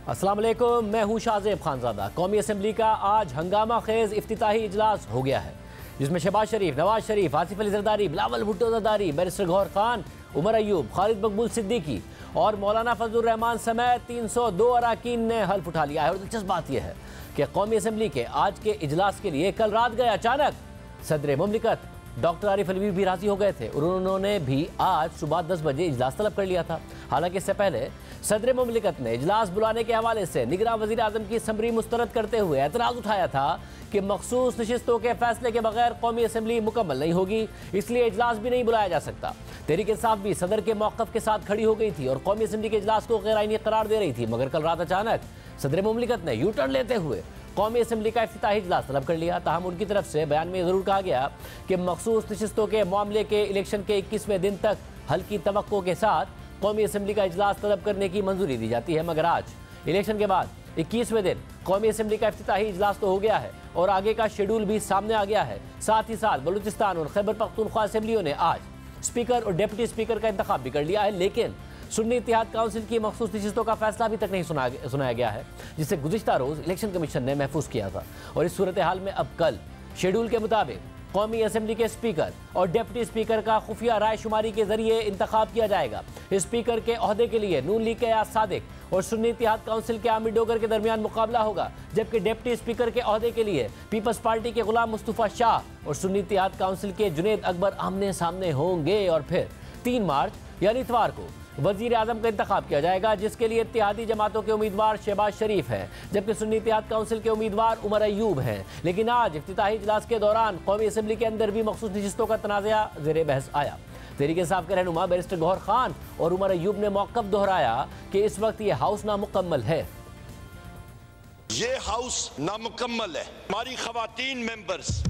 अस्सलाम वालेकुम, मैं हूं शाहजेब खानजादा। कौमी असम्बली का आज हंगामा खेज इफ्तिताही इजलास हो गया है, जिसमें शहबाज शरीफ, नवाज शरीफ, आसिफ अली जरदारी, बिलावल भुट्टो जरदारी, बैरिस्टर गौहर खान, उमर अयूब, खालिद मकबूल सिद्दीकी और मौलाना फजलुर रहमान समेत 302 अरकान ने हल्फ उठा लिया है। और दिलचस्प बात यह है कि कौमी असम्बली के आज के इजलास के लिए कल रात गए अचानक सदर मुमलिकत डॉक्टर आरिफ अलवी भी राजी हो गए थे और उन्होंने भी आज सुबह 10 बजे इजलास तलब कर लिया था। हालांकि इससे पहले सदर मुमलिकत ने इजलास बुलाने के हवाले से निगरान वज़ीर आज़म की समरी मुस्तरद करते हुए एतराज़ उठाया था कि मखसूस नशिस्तों के फैसले के बगैर कौमी असम्बली मुकम्मल नहीं होगी, इसलिए इजलास भी नहीं बुलाया जा सकता। तहरीक इंसाफ भी सदर के मौक़िफ़ के साथ खड़ी हो गई थी और कौमी असम्बली के इजलास को गैर आईनी करार दे रही थी, मगर कल रात अचानक सदर मुमलिकत ने यू टर्न लेते हुए कौमी असम्बली का इफ्तिताही इजलास तलब कर लिया। ताहम उनकी तरफ से बयान में ज़रूर कहा गया कि मखसूस नशिस्तों के मामले के इलेक्शन के 21वें दिन तक हल की तवक्को के साथ कौमी असम्बली का इजलास तलब करने की मंजूरी दी जाती है, मगर आज इलेक्शन के बाद 21वें दिन कौमी असम्बली का इफ्तिताही इजलास तो हो गया है और आगे का शेड्यूल भी सामने आ गया है। साथ ही साथ बलूचिस्तान और खैबर पख्तूनख्वा असम्बलियों ने आज स्पीकर और डिप्टी स्पीकर का इंतखाब भी कर लिया है, लेकिन सुन्नी इत्तेहाद काउंसिल की मखसूस नशिस्तों का फैसला अभी तक नहीं सुनाया गया है, जिसे गुज़िश्ता रोज़ इलेक्शन कमीशन ने महफूज किया था। और इस सूरत हाल में अब कल शेड्यूल के मुताबिक कौमी असम्बली के स्पीकर और डिप्टी स्पीकर का खुफिया राय शुमारी के जरिए इंतखाब किया जाएगा। स्पीकर के ओहदे के लिए नून लीग के अयाज सादिक और सुन्नी इत्तेहाद काउंसिल के आमिर डोगर के दरमियान मुकाबला होगा, जबकि डिप्टी स्पीकर के ओहदे के लिए पीपल्स पार्टी के गुलाम मुस्तफ़ा शाह और सुन्नी इत्तेहाद काउंसिल के जुनेद अकबर आमने सामने होंगे। और फिर 3 मार्च यानी इतवार को वज़ीर आज़म का इंतखाब किया जाएगा, जिसके लिए इत्तेहादी जमातों के उम्मीदवार शहबाज शरीफ हैं, जबकि सुन्नी इत्तेहाद काउंसिल के उम्मीदवार उमर अयूब हैं। लेकिन आज इफ्तिताही इजलास के दौरान कौमी असम्बली के अंदर भी मखसूस नशिस्तों का तनाज़ा ज़ेर बहस आया। तहरीक इंसाफ के रहनुमा बैरिस्टर गौहर खान और उमर अयूब ने मौक़िफ़ दोहराया कि इस वक्त ये हाउस नामुकम्मल है। ये हाउस नामुकम्मल है। हमारी ख़वातीन मेंबर्स,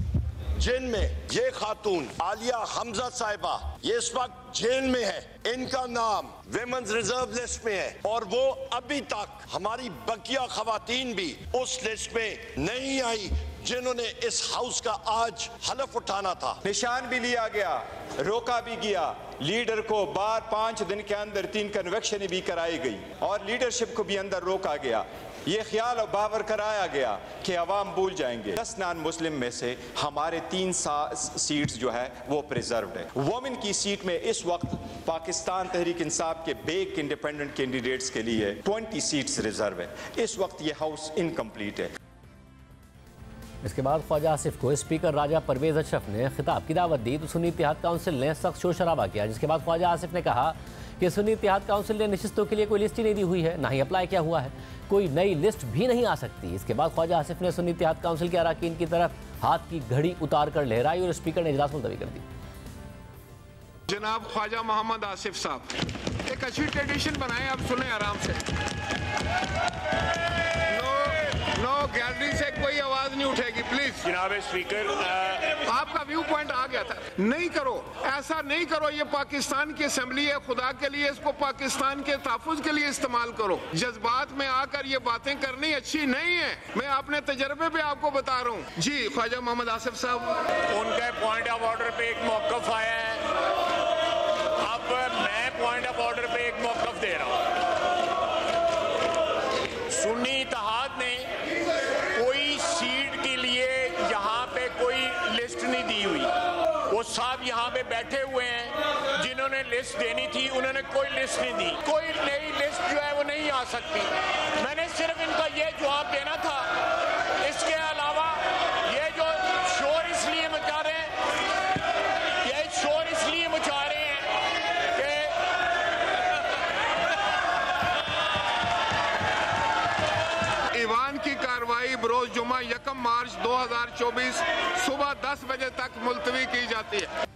जिनमें ये खातून आलिया हमजा साहिबा ये इस वक्त जेल में है, इनका नाम विमेंस रिजर्व लिस्ट में है और वो अभी तक हमारी बकिया खवातीन भी उस लिस्ट में नहीं आई जिन्होंने इस हाउस का आज हलफ उठाना था। निशान भी लिया गया, रोका भी गया, लीडर को बार 5 दिन के अंदर 3 कन्वेक्शन भी कराई गई और लीडरशिप को भी अंदर रोका गया। ये ख्याल और बावर कराया गया कि अवाम भूल जाएंगे। 10 नॉन मुस्लिम में से हमारे 3 सीट्स जो है वो प्रिजर्व्ड है। वोमेन की सीट में इस वक्त पाकिस्तान तहरीक इंसाफ के बेक इंडिपेंडेंट कैंडिडेट्स के लिए 20 सीट्स रिजर्व है। इस वक्त ये हाउस इनकम्प्लीट है। इसके बाद ख्वाजा आसिफ को स्पीकर राजा परवेज़ अशरफ ने खिताब की दावत दी तो सुन्नी इत्तेहाद काउंसिल ने सख्त शोर शराबा किया, जिसके बाद ख्वाजा आसिफ ने कहा कि सुन्नी इत्तेहाद काउंसिल ने नशिस्तों के लिए कोई लिस्ट ही नहीं दी हुई है, ना ही अप्लाई किया हुआ है, कोई नई लिस्ट भी नहीं आ सकती। इसके बाद ख्वाजा आसिफ ने सुन्नी इत्तेहाद काउंसिल के अरकान की तरफ हाथ की घड़ी उतार कर लहराई और स्पीकर ने इजलास मुलतवी कर दी। जनाब ख्वाजा मोहम्मद आसिफ साहब एक अच्छी ट्रेडिशन बनाए, आप सुने आराम से। नो गैलरी से कोई आवाज नहीं उठेगी प्लीज। जनाब स्पीकर, आपका व्यू पॉइंट आ गया था। नहीं करो, ऐसा नहीं करो। ये पाकिस्तान की असेंबली है, खुदा के लिए इसको पाकिस्तान के तहफ़्फ़ुज़ के लिए इस्तेमाल करो। जज्बात में आकर ये बातें करनी अच्छी नहीं है। मैं अपने तजर्बे पे आपको बता रहा हूँ। जी ख्वाजा मोहम्मद आसिफ साहब, उनके पॉइंट ऑफ ऑर्डर पे एक मौक़िफ़ आया है, अब मैं पॉइंट ऑफ ऑर्डर पे एक मौक़िफ़ दे रहा हूँ। सुन्नी इत्तेहाद ने कोई सीट के लिए यहाँ पे कोई लिस्ट नहीं दी हुई। वो साहब यहाँ पे बैठे हुए हैं, जिन्होंने लिस्ट देनी थी उन्होंने कोई लिस्ट नहीं दी। कोई नई लिस्ट जो है वो नहीं आ सकती। मैंने सिर्फ इनका ये जवाब देना था। इसके अलावा ये जो शोर इसलिए मचा रहे हैं, ये शोर इसलिए मचा रहे हैं कि ईवान की कार्रवाई बरोज जुमा 1 मार्च 2024 सुबह 10 बजे तक मुलतवी की जाती है।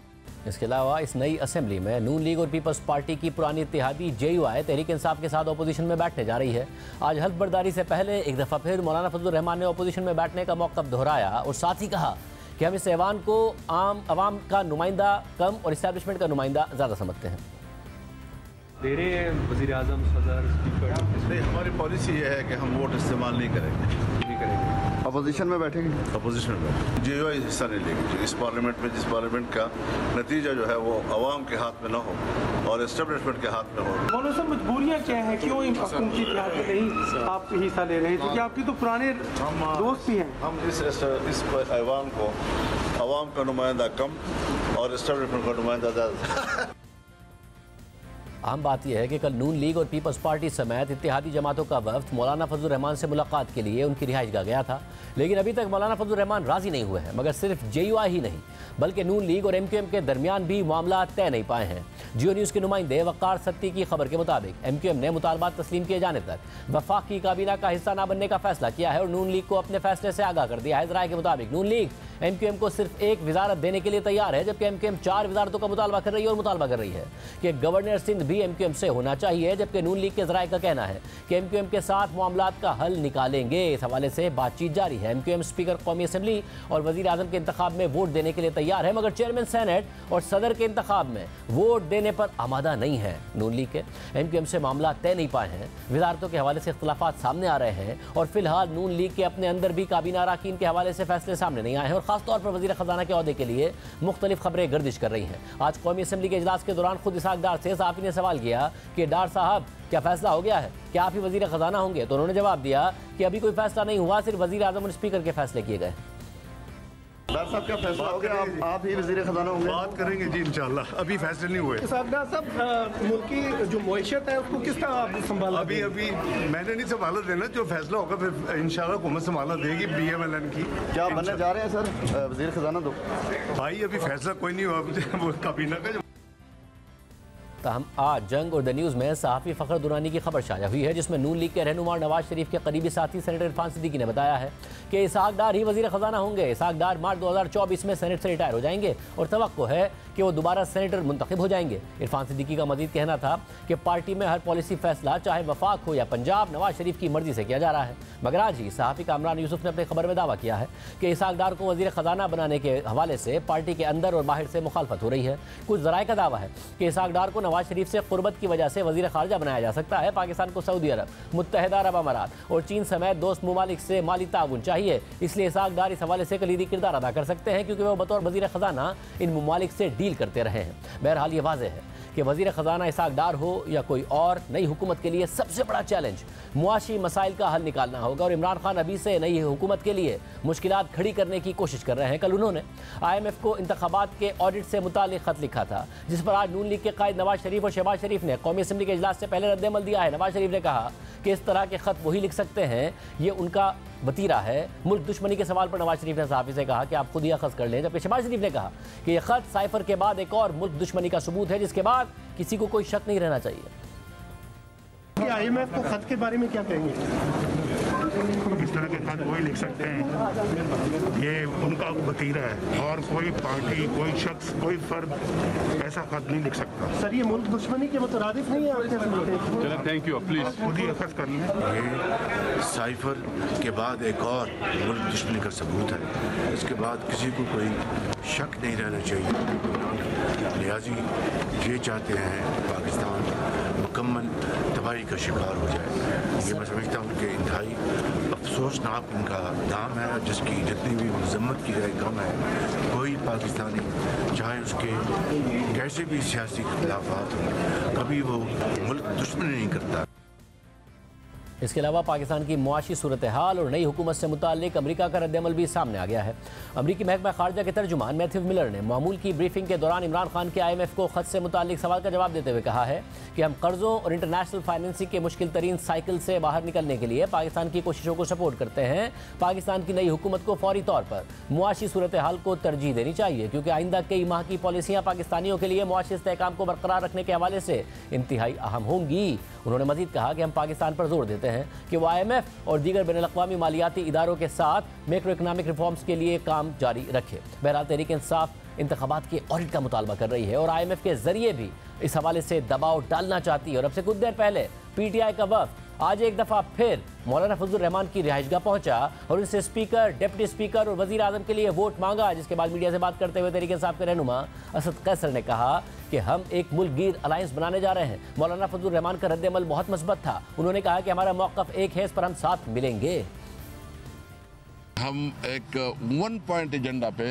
इसके अलावा इस नई असेंबली में नून लीग और पीपल्स पार्टी की पुरानी इत्तेहादी JUI तहरीक इंसाफ के साथ अपोजिशन में बैठने जा रही है। आज हल्फ बर्दारी से पहले एक दफ़ा फिर मौलाना फजलुर रहमान ने अपोजिशन में बैठने का मौक़िफ़ दोहराया और साथ ही कहा कि हम इस ऐवान को आवाम का नुमाइंदा कम और इस्टेब्लिशमेंट का नुमाइंदा ज़्यादा समझते हैं। दे रहे हैं वज़ीर आज़म, सदर, स्पीकर। हमारी पॉलिसी ये है कि हम वोट इस्तेमाल नहीं करेंगे। अपोजिशन में बैठेंगे? अपोजिशन में जेयूआई हिस्सा नहीं लेगी इस पार्लियामेंट में, जिस पार्लियामेंट का नतीजा जो है वो अवाम के हाथ में न हो और एस्टेब्लिशमेंट के हाथ में हो। मौलाना साहब, मजबूरियाँ क्या हैं, क्यों हुकूमती इत्तेहाद में नहीं आप हिस्सा ले रहे हैं? क्योंकि आपके तो पुराने दोस्त भी हैं। हम इस ऐवान को अवाम का नुमाइंदा कम और एस्टेब्लिशमेंट का नुमाइंदा ज़्यादा। अहम बात यह है कि कल नून लीग और पीपल्स पार्टी समेत इत्तेहादी जमातों का वफ्द मौलाना फजलुर रहमान से मुलाकात के लिए उनकी रिहाइशगाह गया था, लेकिन अभी तक मौलाना फजलुर रहमान राजी नहीं हुए हैं। मगर सिर्फ जेयूआई ही नहीं बल्कि नून लीग और एमक्यूएम के दरमियान भी मामला तय नहीं पाए हैं। जियो न्यूज़ के नुमाइंदे वक़ार सत्ती की खबर के मुताबिक एमक्यूएम ने मुतालबात तस्लीम किए जाने तक वफाकी काबीना का हिस्सा न बनने का फैसला किया है और नून लीग को अपने फैसले से आगाह कर दिया है। राय के मुताबिक नून लीग एमक्यूएम को सिर्फ एक वजारत देने के लिए तैयार है, जबकि एमक्यूएम 4 वजारतों का मुतालबा कर रही है और मुतालबा कर रही है कि गवर्नर सिंध भी एमक्यूएम से होना चाहिए। जबकि नून लीग के ज़राए का कहना है कि एमक्यूएम के साथ मामलात का हल निकालेंगे। इस हवाले से बातचीत जारी है। एमक्यूएम स्पीकर कौमी असम्बली और वज़ीर आज़म के इंतखाब में वोट देने के लिए तैयार है, मगर चेयरमैन सेनेट और सदर के इंतखाब में वोट देने पर आमादा नहीं है। नून लीग के एमक्यूएम से मामला तय नहीं पाए हैं, वजारतों के हवाले से इख्तलाफात सामने आ रहे हैं और फिलहाल नून लीग के अपने अंदर भी काबीना अरकान के हवाले से फैसले सामने नहीं आए हैं और खासतौर पर वज़ीर ख़जाना के ओहदे के लिए मुख्तलिफ खबरें गर्दिश कर रही हैं। आज कौमी असम्बली के इजलास के दौरान खुद इसहाक डार से सहाफ़ी ने सवाल किया कि डार साहब, क्या फैसला हो गया है, क्या आप ही वज़ीर ख़जाना होंगे? तो उन्होंने जवाब दिया कि अभी कोई फैसला नहीं हुआ, सिर्फ वज़ीर आज़म और स्पीकर के फैसले किए गए। डार साहब, क्या फैसला हो गया? आप ही वज़ीर ख़जाना होंगे? बात करेंगे जी इंशाल्लाह, अभी फैसले नहीं हुए। साहब, मुल्क की जो मईशत है उसको किस तरह आप संभाला? अभी मैंने नहीं संभाला देना, जो फैसला होगा फिर इंशाल्लाह हुकूमत संभाला देगी BMLN की। क्या बनने जा रहे हैं सर वज़ीर ख़जाना? दो भाई अभी फैसला कोई नहीं हुआ मुझे काबीना का। ताहम आज जंग और द न्यूज़ में सहाफ़ी फ़खर दुरानी की खबर शाया हुई है, जिसमें नून लीग के रहनुमा नवाज शरीफ के करीबी साथी सेनेटर इरफान सिद्दीकी ने बताया है कि इसहाक डार ही वज़ीर ख़जाना होंगे। इसहाक डार मार्च 2024 में सेनेट से रिटायर हो जाएंगे और तवक्को है कि वो दोबारा सेनेटर मुंतखब हो जाएंगे। इरफान सिद्दीकी का मजीद कहना था कि पार्टी में हर पॉलिसी फैसला चाहे वफाक हो या पंजाब नवाज शरीफ की मर्जी से किया जा रहा है। मगर आज ही सहाफ़ी कामरान यूसुफ ने अपनी खबर में दावा किया है कि इसहाक डार को वज़ीर ख़जाना बनाने के हवाले से पार्टी के अंदर और बाहर से मुखालफत हो रही है। कुछ ज़राए का दावा है कि इसहाक डार को नवाज शरीफ से क़ुर्बत की वजह से वज़ीर ख़ारजा बनाया जा सकता है। पाकिस्तान को सऊदी अरब, मुत्तहिदा अरब अमारात और चीन समेत दोस्त ममालिक से माली ताउन चाहिए, इसलिए इसहाक डार इस हवाले से कलीदी किरदार अदा कर सकते हैं, क्योंकि वह बतौर वज़ीर ख़जाना इन ममालिक से डील करते रहे हैं। बहरहाल ये वाज़ेह है कि वज़ीर ख़जाना इसहाक डार हो या कोई और, नई हुकूमत के लिए सबसे बड़ा चैलेंज मुआशी मसाइल का हल निकालना होगा और इमरान खान अभी से नई हुकूमत के लिए मुश्किलात खड़ी करने की कोशिश कर रहे हैं। कल उन्होंने IMF को इंतखाबात के ऑडिट से मुताल्लिक़ खत लिखा था, जिस पर आज नून लीग के कायद नवाज शरीफ और शहबाज शरीफ ने कौमी असम्बली के इजलास से पहले रद्द-ए-अमल दिया है। नवाज शरीफ ने कहा कि इस तरह के खत वही लिख सकते हैं, ये उनका वतीरा है। मुल्क दुश्मनी के सवाल पर नवाज शरीफ ने सहाफ़ी से कहा कि आप खुद ही अखज़ कर लें, जबकि शहबाज शरीफ ने कहा कि यह खत साइफर के बाद एक और मुल्क दुश्मनी का सबूत है, जिसके बाद किसी को कोई शक नहीं रहना चाहिए। IMF को खत के बारे में क्या कहेंगे? इस तरह के खत वही लिख सकते हैं, ये उनका वतीरा है और कोई पार्टी, कोई शख्स, कोई फर्द ऐसा खत नहीं लिख सकता। सर, ये मुल्क दुश्मनी के मुतरादिफ नहीं है? आपके थैंक यू, प्लीज खुद ही अखज़ कर लें। ये साइफर के बाद एक और मुल्क दुश्मनी का सबूत है, इसके बाद किसी को कोई शक नहीं रहना चाहिए। लिहाजी ये चाहते हैं पाकिस्तान मुकम्मल तबाही का शिकार हो जाए। ये मैं समझता हूँ कि इंतहाई अफसोसनाक इनका दाम है, जिसकी जितनी भी मजम्मत की जाए कम है। कोई पाकिस्तानी चाहे उसके कैसे भी सियासी इख्तिलाफात हों, कभी वो मुल्क दुश्मनी नहीं करता। इसके अलावा पाकिस्तान की मुआशी सूरत हाल और नई हुकूमत से मुताल्लिक अमरीका का रद्द-ए-अमल भी सामने आ गया है। अमरीकी महकमा खारजा के तर्जुमान मैथ्यू मिलर ने मामूल की ब्रीफिंग के दौरान इमरान खान के IMF को खत से मुताल्लिक सवाल का जवाब देते हुए कहा है कि हम कर्जों और इंटरनेशनल फाइनेंसिंग के मुश्किल तरीन साइकिल से बाहर निकलने के लिए पाकिस्तान की कोशिशों को सपोर्ट करते हैं। पाकिस्तान की नई हुकूमत को फौरी तौर पर मुआशी सूरत हाल को तरजीह देनी चाहिए, क्योंकि आइंदा कई माह की पॉलिसियाँ पाकिस्तानियों के लिए मुआशी इस्तेहकाम को बरकरार रखने के हवाले से इंतहाई अहम होंगी। उन्होंने मजीद कहा कि हम पाकिस्तान पर जोर देते हैं कि वो IMF और दीगर बैनुल-अक़वामी मालियाती इदारों के साथ मैक्रो इकनॉमिक रिफॉर्म्स के लिए काम जारी रखे। बहरहाल तहरीक इंसाफ इंतखाबात के ऑडिट का मुतालबा कर रही है और IMF के जरिए भी इस हवाले से दबाव डालना चाहती है। और अब से कुछ देर पहले PTI का वफ़द आज एक दफ़ा फिर मौलाना फजलुर रहमान की रिहाइशगाह पहुंचा और उनसे स्पीकर, डिप्टी स्पीकर और वज़ीर आज़म के लिए वोट मांगा, जिसके बाद मीडिया से बात करते हुए तहरीक इंसाफ के रहनुमा असद कैसर ने कहा कि हम एक मुल्क गिर अलायंस बनाने जा रहे हैं। मौलाना फजलुर रहमान का रद्द-ए-अमल बहुत मस्बत था। उन्होंने कहा कि हमारा मौक़िफ़ एक है, इस पर हम साथ मिलेंगे। हम एक 1 पॉइंट एजेंडा पे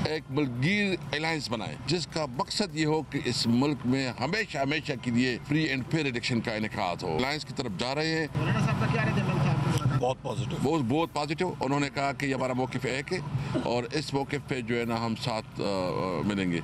एक मुल्कगीर अलायंस बनाए जिसका मकसद ये हो कि इस मुल्क में हमेशा हमेशा के लिए फ्री एंड फेयर इलेक्शन का इनेकाद हो। अलायंस की तरफ जा रहे हैं। बहुत पॉजिटिव, बहुत पॉजिटिव। उन्होंने कहा कि ये हमारा मौक़िफ़ एक है और इस मौक़िफ़ पे जो है ना हम साथ मिलेंगे।